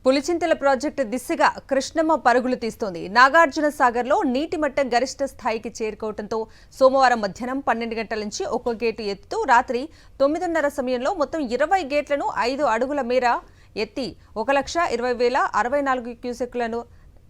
Pulichintala project దిశగా కృష్ణమ్మ పరుగులు తీస్తోంది. నాగార్జున సాగర్లో నీటి మట్టం గరిష్ట స్థాయికి చేరుకోవడంతో సోమవారం మధ్యాహ్నం 12 గంటల నుంచి ఒక్కో గేటు ఎత్తుతూ రాత్రి 9:30 సమయంలో మొత్తం 20 గేట్లను 5 అడుగుల మేర ఎత్తి 1,20,064 క్యూసెక్కులను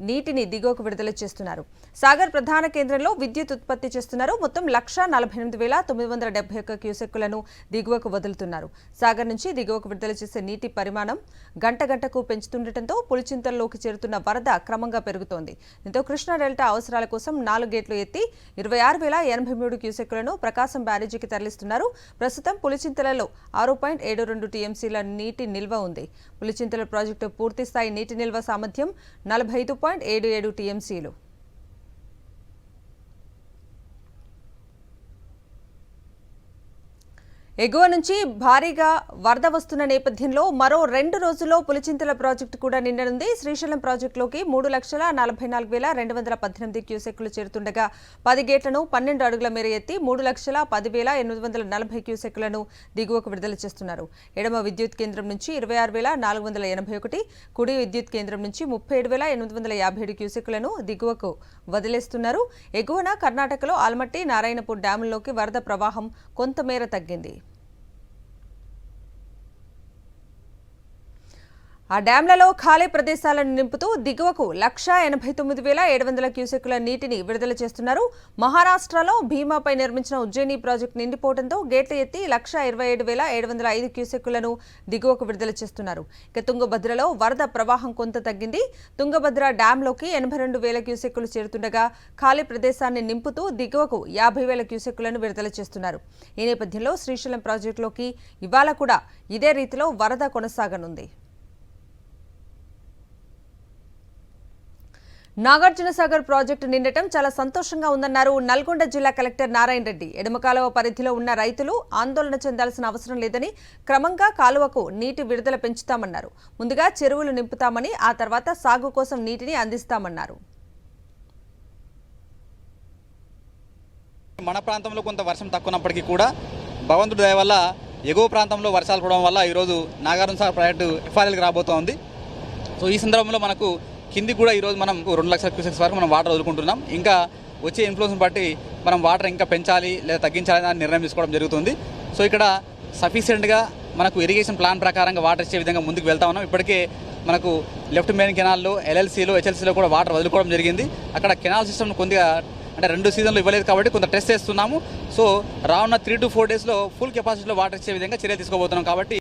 నీటిని దిగువకు విడుదల చేస్తున్నారు. సాగర్ ప్రధాన కేంద్రంలో విద్యుత్ ఉత్పత్తి చేస్తున్నారు. మొత్తం 1,48,971 క్యూసెక్కులను దిగువకు వదులుతున్నారు. సాగర్ నుంచి దిగువకు విడుదల చేసే నీటి పరిమాణం గంట గంటకు పెంచుతుండటంతో పులిచింతల్లోకి చేరుతున్న వరద క్రమంగా పెరుగుతోంది. దీంతో కృష్ణా డెల్టా అవసరాల కోసం 4 గేట్లు ఎత్తి 26,083 క్యూసెక్కులను ప్రకాశం బ్యారేజీకి తరలిస్తున్నారు. ప్రస్తుతం పులిచింతలలో 6.72 టీఎంసీల నీటి నిల్వ ఉంది. పులిచింతల ప్రాజెక్టు పూర్తిస్థాయి నీటి నిల్వ సామర్థ్యం 45.77 టీఎంసీలు. ఎగువ నుంచి భారీగా వరద వస్తున్న నేపథ్యంలో మరో 2 రోజుల్లో పులిచింతల ప్రాజెక్టు కూడా నిండనుంది. శ్రీశైలం ప్రాజెక్టులోకి 3,44,218 క్యూసెక్కులు చేరుతుండగా 10 గేట్లను 12 అడుగుల మేర ఎత్తి 3,10,840 క్యూసెక్కులను దిగువకు విడుదల చేస్తున్నారు. ఎడమ విద్యుత్ కేంద్రం నుంచి 26,481, కుడి విద్యుత్ కేంద్రం నుంచి 37,857 క్యూసెక్కులను దిగువకు వదిలేస్తున్నారు. ఎగువన కర్ణాటకలో ఆల్మట్టి, నారాయణపూర్ డ్యాముల్లోకి వరద ప్రవాహం కొంతమేర తగ్గింది. ఆ డ్యాంలలో ఖాళీ ప్రదేశాలను నింపుతూ దిగువకు 1,89,700 క్యూసెక్కుల నీటిని విడుదల చేస్తున్నారు. మహారాష్ట్రలో భీమాపై నిర్మించిన ఉజ్జయిని ప్రాజెక్టు నిండిపోవడంతో గేట్లు ఎత్తి 1,27,705 క్యూసెక్కులను దిగువకు విడుదల చేస్తున్నారు. ఇక తుంగభద్రలో వరద ప్రవాహం కొంత తగ్గింది. తుంగభద్ర డ్యాంలోకి 82,000 క్యూసెక్కులు చేరుతుండగా ఖాళీ ప్రదేశాన్ని నింపుతూ దిగువకు 50,000 క్యూసెక్కులను విడుదల చేస్తున్నారు. ఈ నేపథ్యంలో శ్రీశైలం ప్రాజెక్టులోకి ఇవాళ కూడా ఇదే రీతిలో వరద కొనసాగనుంది. నాగార్జున సాగర్ ప్రాజెక్టు నిండటం చాలా సంతోషంగా ఉందన్నారు నల్గొండ జిల్లా కలెక్టర్ నారాయణ రెడ్డి. ఎడమ కాలువ పరిధిలో ఉన్న రైతులు ఆందోళన చెందాల్సిన అవసరం లేదని, క్రమంగా కాలువకు నీటి విడుదల పెంచుతామన్నారు. ముందుగా చెరువులు నింపుతామని, ఆ తర్వాత సాగు కోసం నీటిని అందిస్తామన్నారు. మన ప్రాంతంలో కొంత వర్షం తక్కువన్నప్పటికీ కూడా భగవంతుడి దయ వల్ల ఎగువ ప్రాంతంలో వర్షాలు పడడం వల్ల ఈరోజు నాగార్జున సాగర్ ప్రాజెక్టు ఎఫ్ఆర్ఎల్కి రాబోతోంది. సో ఈ సందర్భంలో మనకు కింది కూడా ఈరోజు మనం 2 లక్షల క్యూసెక్స్ వరకు మనం వాటర్ వదులుకుంటున్నాం. ఇంకా వచ్చే ఇన్ఫ్లుయెన్స్ బట్టి మనం వాటర్ ఇంకా పెంచాలి లేదా తగ్గించాలి అని నిర్ణయం తీసుకోవడం జరుగుతుంది. సో ఇక్కడ సఫిషియెంట్గా మనకు ఇరిగేషన్ ప్లాన్ ప్రకారంగా వాటర్ ఇచ్చే విధంగా ముందుకు వెళ్తా ఉన్నాం. ఇప్పటికే మనకు లెఫ్ట్ మెయిన్ కెనాల్లో ఎల్ఎల్సీలో హెచ్ఎల్సీలో కూడా వాటర్ వదులుకోవడం జరిగింది. అక్కడ కెనాల్ సిస్టమ్ కొద్దిగా అంటే 2 సీజన్లు ఇవ్వలేదు కాబట్టి కొంత టెస్ట్ చేస్తున్నాము. సో రానున్న 3 to 4 డేస్లో ఫుల్ కెపాసిటీలో వాటర్ ఇచ్చే విధంగా చర్యలు తీసుకోబోతున్నాం. కాబట్టి